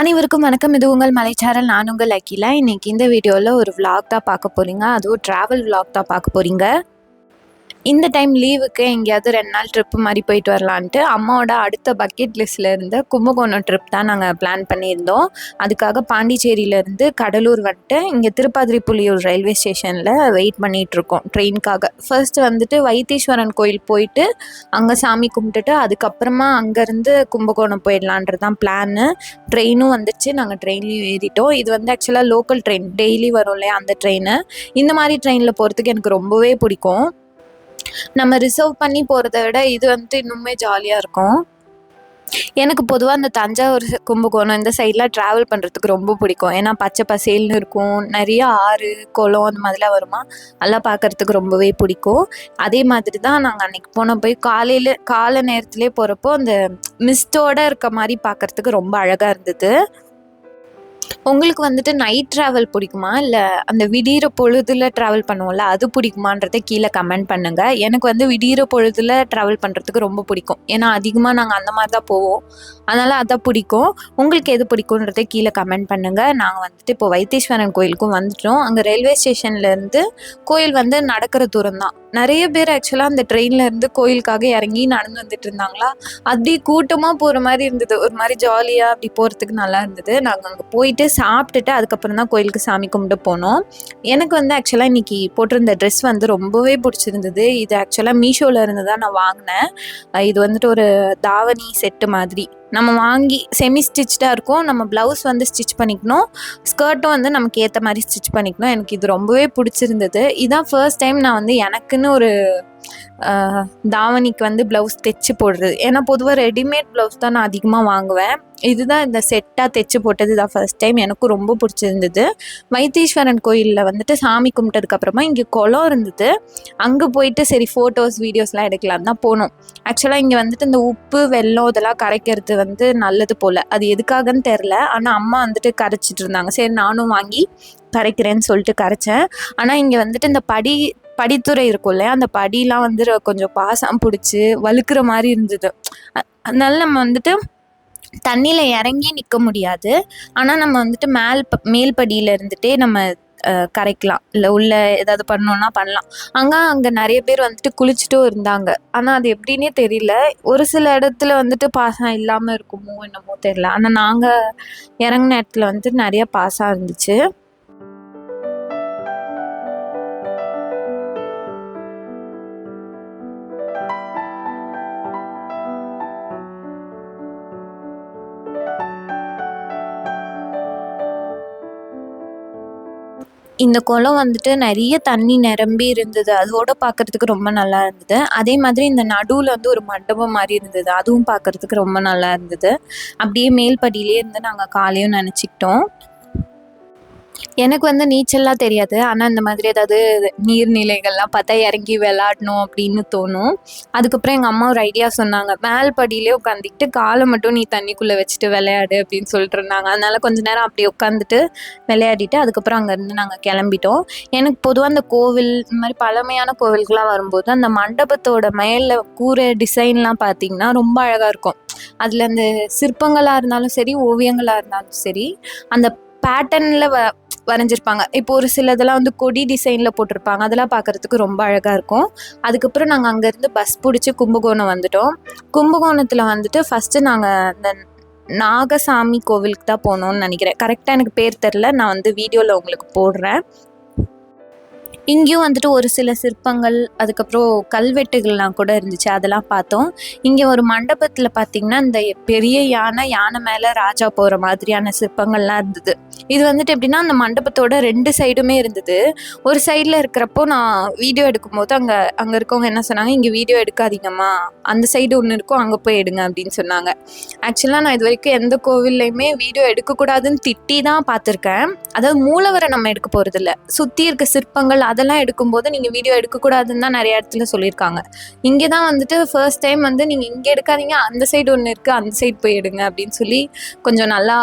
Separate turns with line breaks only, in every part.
அனைவருக்கும் வணக்கம். இது உங்கள் மலைச்சாரல். நான் உங்கள் அகிலா. இன்னைக்கு இந்த வீடியோவில் ஒரு விளாக் தான் பார்க்க போகிறீங்க. அதுவும் ட்ராவல் விளாக் தான் பார்க்க போகிறீங்க. இந்த டைம் லீவுக்கு எங்கேயாவது 2 நாள் ட்ரிப்பு மாதிரி போயிட்டு வரலான்ட்டு அம்மாவோட அடுத்த பக்கெட் லிஸ்ட்டில் இருந்த கும்பகோணம் ட்ரிப் தான் நாங்கள் பிளான் பண்ணியிருந்தோம். அதுக்காக பாண்டிச்சேரியிலேருந்து கடலூர் வந்துட்டு இங்கே திருப்பாதிரிப்புலியூர் ரயில்வே ஸ்டேஷனில் வெயிட் பண்ணிகிட்ருக்கோம் ட்ரெயினுக்காக. ஃபர்ஸ்ட் வந்துட்டு வைத்தீஸ்வரன் கோயில் போயிட்டு அங்கே சாமி கும்பிட்டுட்டு அதுக்கப்புறமா அங்கேருந்து கும்பகோணம் போயிடலான்றது தான் பிளான்னு. ட்ரெயினும் வந்துச்சு, நாங்கள் ட்ரெயின்லேயும் ஏறிட்டோம். இது வந்து ஆக்சுவலாக லோக்கல் ட்ரெயின், டெய்லி வரும் இல்லையா அந்த ட்ரெயின். இந்த மாதிரி ட்ரெயினில் போகிறதுக்கு எனக்கு ரொம்பவே பிடிக்கும். நம்ம ரிசர்வ் பண்ணி போகிறத விட இது வந்துட்டு இன்னுமே ஜாலியாக இருக்கும். எனக்கு பொதுவாக அந்த தஞ்சாவூர், கும்பகோணம் இந்த சைட்லாம் ட்ராவல் பண்ணுறதுக்கு ரொம்ப பிடிக்கும். ஏன்னா பச்சை பசேல்னு இருக்கும், நிறைய ஆறு குளம் அந்த மாதிரிலாம் வருமா, அதெல்லாம் பார்க்குறதுக்கு ரொம்பவே பிடிக்கும். அதே மாதிரி தான் நாங்கள் அன்றைக்கி போய் காலை நேரத்துலேயே போகிறப்போ அந்த மிஸ்டோடு இருக்க மாதிரி பார்க்குறதுக்கு ரொம்ப அழகாக இருந்தது. உங்களுக்கு வந்துட்டு நைட் ட்ராவல் பிடிக்குமா, இல்லை அந்த விடிகிற பொழுதில் ட்ராவல் பண்ணுவோம்ல அது பிடிக்குமான்றதை கீழே கமெண்ட் பண்ணுங்கள். எனக்கு வந்து விடிகிற பொழுதில் ட்ராவல் பண்ணுறதுக்கு ரொம்ப பிடிக்கும். ஏன்னா அதிகமாக நாங்கள் அந்த மாதிரி தான் போவோம், அதனால் அதான் பிடிக்கும். உங்களுக்கு எது பிடிக்குன்றதை கீழே கமெண்ட் பண்ணுங்கள். நாங்கள் வந்துட்டு இப்போ வைத்தீஸ்வரன் கோயிலுக்கும் வந்துட்டோம். அங்கே ரயில்வே ஸ்டேஷன்லேருந்து கோயில் வந்து நடக்கிற தூரம் தான். நிறைய பேர் ஆக்சுவலாக அந்த ட்ரெயின்லேருந்து கோயிலுக்காக இறங்கி நடந்து வந்துட்டு இருந்தாங்களா, அப்படி கூட்டமாக போகிற மாதிரி இருந்தது. ஒரு மாதிரி ஜாலியாக அப்படி போகிறதுக்கு நல்லா இருந்தது. நாங்கள் அங்கே போயிட்டு சாப்பிட்டுட்டு அதுக்கப்புறம் தான் கோயிலுக்கு சாமி கும்பிட்டு போனோம். எனக்கு வந்து ஆக்சுவலாக இன்றைக்கி போட்டிருந்த ட்ரெஸ் வந்து ரொம்பவே பிடிச்சிருந்தது. இது ஆக்சுவலாக மீஷோவில் இருந்து தான் நான் வாங்கினேன். இது வந்துட்டு ஒரு தாவணி செட்டு மாதிரி நம்ம வாங்கி செமி ஸ்டிச்டாக இருக்கும். நம்ம ப்ளவுஸ் வந்து ஸ்டிச் பண்ணிக்கணும், ஸ்கர்ட்டும் வந்து நமக்கு ஏற்ற மாதிரி ஸ்டிச் பண்ணிக்கணும். எனக்கு இது ரொம்பவே பிடிச்சிருந்தது. இதான் ஃபர்ஸ்ட் டைம் நான் வந்து எனக்குன்னு ஒரு தாவணிக்கு வந்து ப்ளவுஸ் தைச்சி போடுறது. ஏன்னா பொதுவாக ரெடிமேட் ப்ளவுஸ் தான் நான் அதிகமாக வாங்குவேன். இதுதான் இந்த செட்டாக தைச்சி போட்டது தான் ஃபர்ஸ்ட் டைம். எனக்கும் ரொம்ப பிடிச்சிருந்தது. வைத்தீஸ்வரன் கோயிலில் வந்துட்டு சாமி கும்பிட்டதுக்கப்புறமா இங்கே குளம் இருந்தது. அங்கே போயிட்டு சரி ஃபோட்டோஸ் வீடியோஸ்லாம் எடுக்கலாம் தான் போனோம். ஆக்சுவலாக இங்கே வந்துட்டு இந்த உப்பு வெல்லம் இதெல்லாம் கரைக்கிறது வந்து நல்லது போல், அது எதுக்காகன்னு தெரில. ஆனால் அம்மா வந்துட்டு கரைச்சிட்டு இருந்தாங்க. சரி நானும் வாங்கி கரைக்கிறேன்னு சொல்லிட்டு கரைச்சேன். ஆனால் இங்கே வந்துட்டு இந்த படித்துறை இருக்கும் இல்லையா, அந்த படிலாம் வந்து கொஞ்சம் பாசம் பிடிச்சி வழுக்கிற மாதிரி இருந்தது. அதனால நம்ம வந்துட்டு தண்ணியில் இறங்கி நிற்க முடியாது. ஆனால் நம்ம வந்துட்டு மேல் படியில் இருந்துகிட்டே நம்ம கரைக்கலாம், இல்லை உள்ள ஏதாவது பண்ணோன்னா பண்ணலாம். அங்கே நிறைய பேர் வந்துட்டு குளிச்சுட்டும் இருந்தாங்க. ஆனால் அது எப்படின்னே தெரியல, ஒரு சில இடத்துல வந்துட்டு பாசம் இல்லாமல் இருக்குமோ என்னமோ தெரியல. ஆனால் நாங்கள் இறங்கின இடத்துல வந்துட்டு நிறைய பாசம் இருந்துச்சு. இந்த குளம் வந்துட்டு நிறைய தண்ணி நிரம்பி இருந்தது. அதோட பார்க்குறதுக்கு ரொம்ப நல்லா இருந்தது. அதே மாதிரி இந்த நடுவில் வந்து ஒரு மண்டபம் மாதிரி இருந்தது, அதுவும் பார்க்குறதுக்கு ரொம்ப நல்லா இருந்தது. அப்படியே மேல்படியிலே இருந்து நாங்கள் காலையும் நினச்சிக்கிட்டோம். எனக்கு வந்து நீச்சல்லாம் தெரியாது. ஆனால் இந்த மாதிரி ஏதாவது நீர்நிலைகள்லாம் பார்த்தா இறங்கி விளாடணும் அப்படின்னு தோணும். அதுக்கப்புறம் எங்கள் அம்மா ஒரு ஐடியா சொன்னாங்க, மேல் படியிலே உட்காந்துக்கிட்டு காலை மட்டும் நீ தண்ணிக்குள்ளே வச்சுட்டு விளையாடு அப்படின்னு சொல்லிட்டு இருந்தாங்க. அதனால கொஞ்ச நேரம் அப்படி உட்காந்துட்டு விளையாடிட்டு அதுக்கப்புறம் அங்கேருந்து நாங்கள் கிளம்பிட்டோம். எனக்கு பொதுவாக அந்த கோவில் இந்த மாதிரி பழமையான கோவில்கள்லாம் வரும்போது அந்த மண்டபத்தோட மேலே கூரை டிசைன்லாம் பார்த்திங்கன்னா ரொம்ப அழகாக இருக்கும். அதில் அந்த சிற்பங்களாக இருந்தாலும் சரி, ஓவியங்களாக இருந்தாலும் சரி, அந்த பேட்டர்னில் வரைஞ்சிருப்பாங்க. இப்போ ஒரு சிலதெல்லாம் வந்து கொடி டிசைனில் போட்டிருப்பாங்க, அதெல்லாம் பார்க்குறதுக்கு ரொம்ப அழகாக இருக்கும். அதுக்கப்புறம் நாங்கள் அங்கேருந்து பஸ் பிடிச்சி கும்பகோணம் வந்துட்டோம். கும்பகோணத்தில் வந்துட்டு ஃபஸ்ட்டு நாங்கள் அந்த நாகசாமி கோவிலுக்கு தான் போனோம்னு நினைக்கிறேன். கரெக்டாக எனக்கு பேர் தெரில, நான் வந்து வீடியோவில் உங்களுக்கு போடுறேன். இங்கேயும் வந்துட்டு ஒரு சில சிற்பங்கள், அதுக்கப்புறம் கல்வெட்டுகள்லாம் கூட இருந்துச்சு, அதெல்லாம் பார்த்தோம். இங்கே ஒரு மண்டபத்தில் பார்த்திங்கன்னா இந்த பெரிய யானை மேலே ராஜா போகிற மாதிரியான சிற்பங்கள்லாம் இருந்தது. இது வந்துட்டு எப்படின்னா அந்த மண்டபத்தோட 2 சைடுமே இருந்தது. ஒரு சைடில் இருக்கிறப்போ நான் வீடியோ எடுக்கும்போது அங்கே இருக்கவங்க என்ன சொன்னாங்க, இங்கே வீடியோ எடுக்காதீங்கம்மா, அந்த சைடு ஒன்று இருக்கும், அங்கே போய் எடுங்க அப்படின்னு சொன்னாங்க. ஆக்சுவலாக நான் இது வரைக்கும் எந்த கோவில்லையுமே வீடியோ எடுக்கக்கூடாதுன்னு திட்டி தான் பார்த்துருக்கேன். அதாவது மூலவரை நம்ம எடுக்க போகிறதில்ல, சுற்றி இருக்க சிற்பங்கள் அதெல்லாம் எடுக்கும்போது நீங்கள் வீடியோ எடுக்கக்கூடாதுன்னு தான் நிறைய இடத்துல சொல்லியிருக்காங்க. இங்கே தான் வந்துட்டு ஃபர்ஸ்ட் டைம் வந்து நீங்கள் இங்கே எடுக்காதீங்க, அந்த சைடு ஒன்று இருக்குது, அந்த சைடு போய் எடுங்க அப்படின்னு சொல்லி கொஞ்சம் நல்லா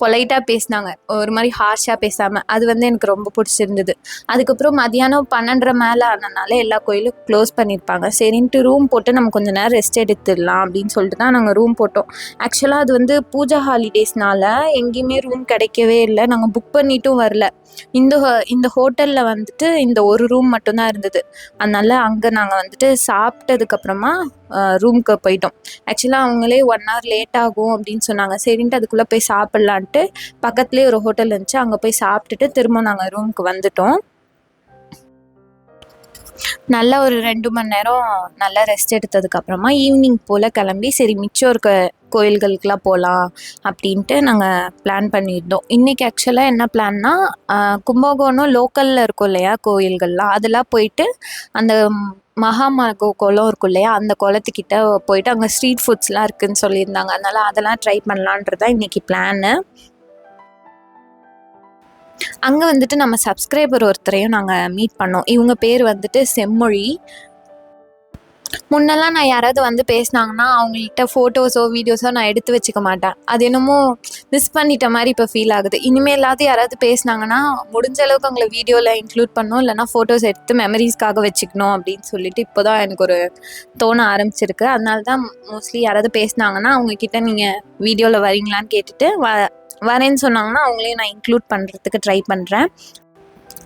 பொலைட்டாக பேசினாங்க, ஒரு மாதிரி ஹார்ஷாக பேசாமல். அது வந்து எனக்கு ரொம்ப பிடிச்சிருந்தது. அதுக்கப்புறம் மதியானம் 12:30 மேலே ஆனதுனால எல்லா கோயிலும் க்ளோஸ் பண்ணியிருப்பாங்க. சரின்ட்டு ரூம் போட்டு நம்ம கொஞ்சம் நேரம் ரெஸ்ட் எடுத்துடலாம் அப்படின்னு சொல்லிட்டு தான் நாங்கள் ரூம் போட்டோம். ஆக்சுவலாக அது வந்து பூஜா ஹாலிடேஸ்னால எங்கேயுமே ரூம் கிடைக்கவே இல்லை. நாங்கள் புக் பண்ணிட்டும் வரல. இந்த ஹோட்டலில் வந்துட்டு இந்த ஒரு ரூம் மட்டும்தான் இருந்தது. அதனால அங்கே நாங்கள் வந்துட்டு சாப்பிட்டதுக்கப்புறமா ரூமுக்கு போயிட்டோம். ஆக்சுவலாக அவங்களே 1 hour லேட் ஆகும் அப்படின்னு சொன்னாங்க. சரின்ட்டு அதுக்குள்ளே போய் சாப்பிட்லான்ட்டு பக்கத்துலேயே ஒரு ஹோட்டல் இருந்துச்சு, அங்கே போய் சாப்பிட்டுட்டு திரும்ப நாங்கள் ரூமுக்கு வந்துட்டோம். நல்லா ஒரு 2 மணி நேரம் நல்லா ரெஸ்ட் எடுத்ததுக்கப்புறமா ஈவினிங் போல் கிளம்பி சரி மிச்சம் இருக்க கோயில்களுக்கெலாம் போகலாம் அப்படின்ட்டு நாங்கள் பிளான் பண்ணியிருந்தோம். இன்றைக்கி ஆக்சுவலாக என்ன பிளான்னா, கும்பகோணம் லோக்கலில் இருக்கும் இல்லையா கோயில்கள்லாம், அதெல்லாம் போயிட்டு அந்த மகாமக குளம் இருக்கும் இல்லையா, அந்த குளத்துக்கிட்ட போயிட்டு அங்கே ஸ்ட்ரீட் ஃபுட்ஸ்லாம் இருக்குதுன்னு சொல்லியிருந்தாங்க. அதனால் அதெல்லாம் ட்ரை பண்ணலான்றது தான் இன்றைக்கி பிளானு. அங்கே வந்துட்டு நம்ம சப்ஸ்கிரைபர் ஒருத்தரையும் நாங்கள் மீட் பண்ணோம். இவங்க பேர் வந்துட்டு செம்மொழி. முன்னெல்லாம் நான் யாராவது வந்து பேசினாங்கன்னா அவங்கள்ட்ட ஃபோட்டோஸோ வீடியோஸோ நான் எடுத்து வச்சுக்க மாட்டேன். அது என்னமோ மிஸ் பண்ணிட்ட மாதிரி இப்போ ஃபீல் ஆகுது. இனிமேலாவது யாராவது பேசினாங்கன்னா முடிஞ்ச அளவுக்கு அவங்கள வீடியோவில் இன்க்ளூட் பண்ணணும், இல்லைனா ஃபோட்டோஸ் எடுத்து மெமரிஸ்க்காக வச்சுக்கணும் அப்படின்னு சொல்லிட்டு இப்போ தான் எனக்கு ஒரு தோண ஆரம்பிச்சிருக்கு. அதனால தான் மோஸ்ட்லி யாராவது பேசினாங்கன்னா அவங்கக்கிட்ட நீங்கள் வீடியோவில் வரீங்களான்னு கேட்டுட்டு வரேன்னு சொன்னாங்கன்னா அவங்களையும் நான் இன்க்ளூட் பண்ணுறதுக்கு ட்ரை பண்ணுறேன்.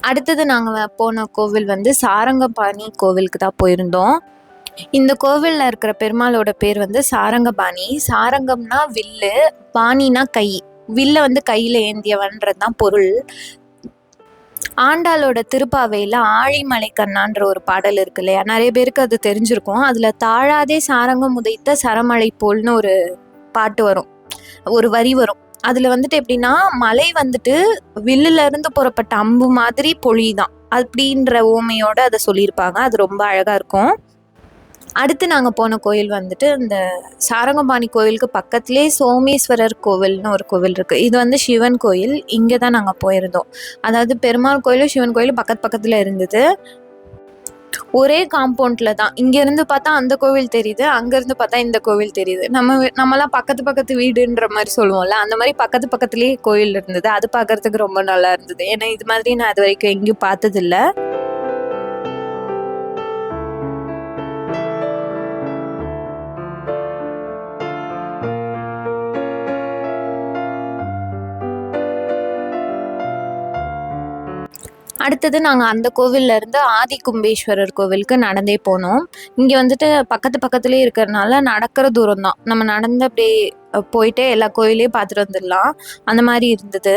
அடுத்தது நாங்கள் போன கோவில் வந்து சாரங்கபாணி கோவிலுக்கு தான் போயிருந்தோம். இந்த கோவிலில் இருக்கிற பெருமாளோட பேர் வந்து சாரங்கபாணி. சாரங்கம்னா வில்லு, பாணினா கை. வில்ல வந்து கையில் ஏந்தியவன்றது தான் பொருள். ஆண்டாளோட திருப்பாவையில் ஆழிமலை கண்ணான்ற ஒரு பாடல் இருக்கு இல்லையா, நிறைய பேருக்கு அது தெரிஞ்சிருக்கும். அதில் தாழாதே சாரங்கம் உதைத்த சரமழை போல்னு ஒரு பாட்டு வரும், ஒரு வரி வரும். அதில் வந்துட்டு எப்படின்னா, மலை வந்துட்டு வில்லுல இருந்து புறப்பட்ட அம்பு மாதிரி பொழிதான் அப்படின்ற ஓமையோட அதை சொல்லியிருப்பாங்க. அது ரொம்ப அழகாக இருக்கும். அடுத்து நாங்கள் போன கோயில் வந்துட்டு இந்த சாரங்கபாணி கோயிலுக்கு பக்கத்துலேயே சோமேஸ்வரர் கோவில்னு ஒரு கோவில் இருக்குது. இது வந்து சிவன் கோயில். இங்கே தான் நாங்கள் போயிருந்தோம். அதாவது பெருமாள் கோயிலும் சிவன் கோயிலும் பக்கத்தில் இருந்தது. ஒரே காம்பவுண்டில் தான். இங்கேருந்து பார்த்தா அந்த கோவில் தெரியுது, அங்கேருந்து பார்த்தா இந்த கோவில் தெரியுது. நம்மலாம் பக்கத்து வீடுன்ற மாதிரி சொல்லுவோம்ல, அந்த மாதிரி பக்கத்துலேயே கோயில் இருந்தது. அது பார்க்குறதுக்கு ரொம்ப நல்லா இருந்தது. ஏன்னா இது மாதிரி நான் அது வரைக்கும் எங்கேயும் பார்த்ததில்ல. அடுத்தது நாங்கள் அந்த கோவிலில் இருந்து ஆதி கும்பேஸ்வரர் கோவிலுக்கு நடந்தே போனோம். இங்கே வந்துட்டு பக்கத்துலேயே இருக்கிறதுனால நடக்கிற தூரம் தான். நம்ம நடந்து அப்படியே போயிட்டு எல்லா கோயிலையும் பார்த்துட்டு வந்துடலாம், அந்த மாதிரி இருந்தது.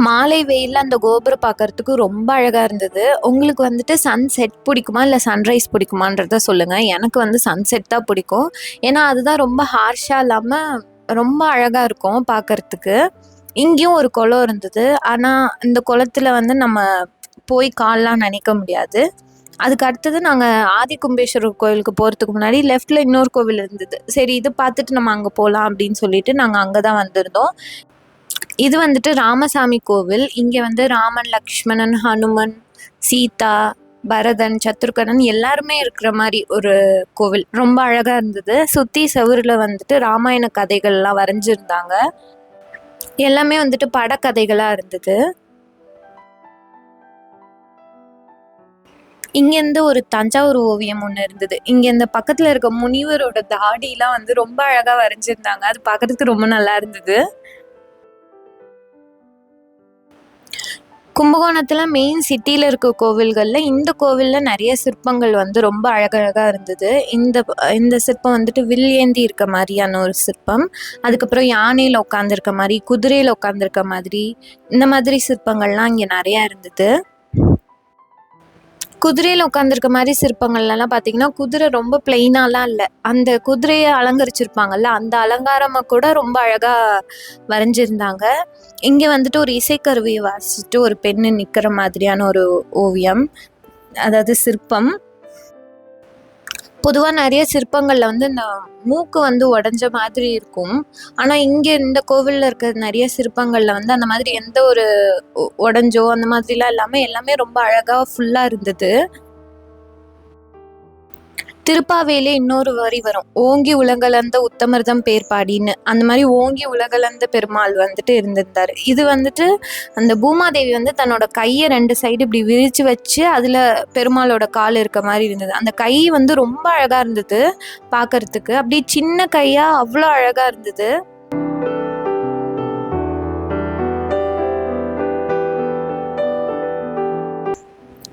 மாலை வெயிலில் அந்த கோபுரம் பார்க்கறதுக்கு ரொம்ப அழகாக இருந்தது. உங்களுக்கு வந்துட்டு சன்செட் பிடிக்குமா இல்லை சன்ரைஸ் பிடிக்குமான்றத சொல்லுங்கள். எனக்கு வந்து சன்செட் தான் பிடிக்கும். ஏன்னா அதுதான் ரொம்ப ஹார்ஷாக இல்லாமல் ரொம்ப அழகாக இருக்கும் பார்க்கறதுக்கு. இங்கேயும் ஒரு குளம் இருந்தது. ஆனால் இந்த குளத்துல வந்து நம்ம போய் கால்லாம் நனைக்க முடியாது. அதுக்கு அடுத்தது நாங்கள் ஆதி கும்பேஸ்வரர் கோயிலுக்கு போகிறதுக்கு முன்னாடி லெஃப்டில் இன்னொரு கோவில் இருந்தது. சரி இது பார்த்துட்டு நம்ம அங்கே போகலாம் அப்படின்னு சொல்லிட்டு நாங்கள் அங்கே தான் வந்திருந்தோம். இது வந்துட்டு ராமசாமி கோவில். இங்கே வந்து ராமன், லக்ஷ்மணன், ஹனுமன், சீதா, பரதன், சத்ருகனன் எல்லாருமே இருக்கிற மாதிரி ஒரு கோவில். ரொம்ப அழகாக இருந்தது. சுற்றி செவுரில் வந்துட்டு ராமாயண கதைகள்லாம் வரைஞ்சிருந்தாங்க. எல்லாமே வந்துட்டு படக்கதைகளாக இருந்தது. இங்கேருந்து ஒரு தஞ்சாவூர் ஓவியம் ஒன்று இருந்தது. இங்கே இந்த பக்கத்தில் இருக்க முனிவரோட தாடிலாம் வந்து ரொம்ப அழகாக வரைஞ்சிருந்தாங்க. அது பார்க்கறதுக்கு ரொம்ப நல்லா இருந்தது. கும்பகோணத்தில் மெயின் சிட்டியில் இருக்க கோவில்களில் இந்த கோவிலில் நிறைய சிற்பங்கள் வந்து ரொம்ப அழகழகாக இருந்தது. இந்த சிற்பம் வந்துட்டு வில் ஏந்தி இருக்க மாதிரியான ஒரு சிற்பம். அதுக்கப்புறம் யானையில் உட்காந்துருக்க மாதிரி, குதிரையில் உட்காந்துருக்க மாதிரி, இந்த மாதிரி சிற்பங்கள்லாம் இங்கே நிறையா இருந்தது. குதிரையில் உட்காந்துருக்க மாதிரி சிற்பங்கள்லாம் பார்த்தீங்கன்னா, குதிரை ரொம்ப பிளெயினாலாம் இல்லை, அந்த குதிரையை அலங்கரிச்சிருப்பாங்கல்ல, அந்த அலங்காரமாக கூட ரொம்ப அழகாக வரைஞ்சிருந்தாங்க. இங்கே வந்துட்டு ஒரு இசைக்கருவியை வாசிச்சுட்டு ஒரு பெண்ணு நிற்கிற மாதிரியான ஒரு ஓவியம், அதாவது சிற்பம். பொதுவாக நிறைய சிற்பங்களில் வந்து இந்த மூக்கு வந்து உடஞ்ச மாதிரி இருக்கும். ஆனால் இங்கே இந்த கோவிலில் இருக்கிற நிறைய சிற்பங்களில் வந்து அந்த மாதிரி எந்த ஒரு உடஞ்சோ அந்த மாதிரிலாம் இல்லாமல் எல்லாமே ரொம்ப அழகாக ஃபுல்லாக இருந்தது. திருப்பாவையிலே இன்னொரு வரி வரும், ஓங்கி உலகளந்த உத்தமர்தம் பேர் பாடின்னு. அந்த மாதிரி ஓங்கி உலகளந்த பெருமாள் வந்துட்டு இருந்திருந்தாரு. இது வந்துட்டு அந்த பூமாதேவி வந்து தன்னோட கையை 2 சைடு இப்படி விரிச்சு வச்சு அதில் பெருமாளோட கால் இருக்க மாதிரி இருந்தது. அந்த கை வந்து ரொம்ப அழகாக இருந்தது பார்க்கறதுக்கு. அப்படி சின்ன கையாக அவ்வளோ அழகாக இருந்தது.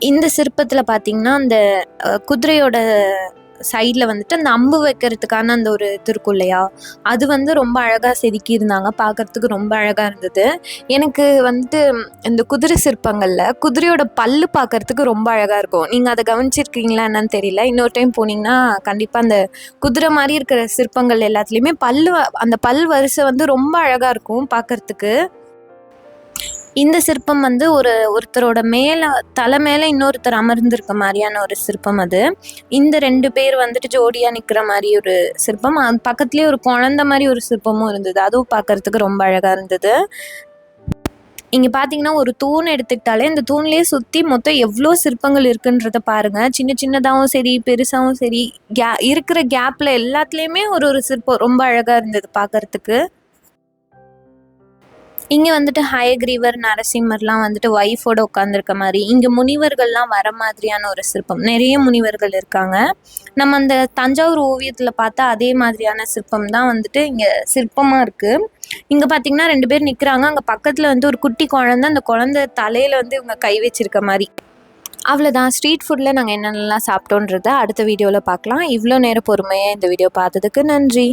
இந்த சிற்பத்தில் பார்த்தீங்கன்னா அந்த குதிரையோட சைடில் வந்துட்டு அந்த அம்பு வைக்கிறதுக்கான அந்த ஒரு இது இருக்கும் இல்லையா, அது வந்து ரொம்ப அழகாக செதுக்கியிருந்தாங்க. பார்க்கறதுக்கு ரொம்ப அழகாக இருந்தது. எனக்கு வந்துட்டு இந்த குதிரை சிற்பங்களில் குதிரையோட பல்லு பார்க்கறதுக்கு ரொம்ப அழகாக இருக்கும். நீங்கள் அதை கவனிச்சிருக்கீங்களா என்னன்னு தெரியல. இன்னொரு டைம் போனீங்கன்னா கண்டிப்பாக அந்த குதிரை மாதிரி இருக்கிற சிற்பங்கள் எல்லாத்துலேயுமே அந்த பல் வரிசை வந்து ரொம்ப அழகாக இருக்கும் பார்க்கறதுக்கு. இந்த சிற்பம் வந்து ஒருத்தரோட தலை மேலே இன்னொருத்தர் அமர்ந்திருக்க மாதிரியான ஒரு சிற்பம் அது. இந்த 2 பேர் வந்துட்டு ஜோடியாக நிற்கிற மாதிரி ஒரு சிற்பம். பக்கத்துலேயே ஒரு குழந்தை மாதிரி ஒரு சிற்பமும் இருந்தது. அதுவும் பார்க்கறதுக்கு ரொம்ப அழகாக இருந்தது. இங்கே பார்த்தீங்கன்னா ஒரு தூண் எடுத்துக்கிட்டாலே இந்த தூண்லேயே சுற்றி மொத்தம் எவ்வளோ சிற்பங்கள் இருக்குன்றத பாருங்கள். சின்ன சின்னதாகவும் சரி பெருசாகவும் சரி இருக்கிற கேப்பில் எல்லாத்துலேயுமே ஒரு சிற்பம் ரொம்ப அழகாக இருந்தது பார்க்கறதுக்கு. இங்கே வந்துட்டு ஹயக்ரீவர் நரசிம்மர்லாம் வந்துட்டு ஒய்ஃபோட உட்காந்துருக்க மாதிரி, இங்கே முனிவர்கள்லாம் வர மாதிரியான ஒரு சிற்பம். நிறைய முனிவர்கள் இருக்காங்க. நம்ம அந்த தஞ்சாவூர் ஓவியத்தில் பார்த்தா அதே மாதிரியான சிற்பம் தான் வந்துட்டு இங்கே சிற்பமாக இருக்குது. இங்கே பார்த்தீங்கன்னா 2 பேர் நிற்கிறாங்க. அங்கே பக்கத்தில் வந்து ஒரு குட்டி குழந்தை, அந்த குழந்தை தலையில் வந்து இவங்க கை வச்சிருக்க மாதிரி. அவ்வளோதான். ஸ்ட்ரீட் ஃபுட்டில் நாங்கள் என்னென்னலாம் சாப்பிட்டோன்றதை அடுத்த வீடியோவில் பார்க்கலாம். இவ்வளோ நேரம் பொறுமையாக இந்த வீடியோ பார்த்ததுக்கு நன்றி.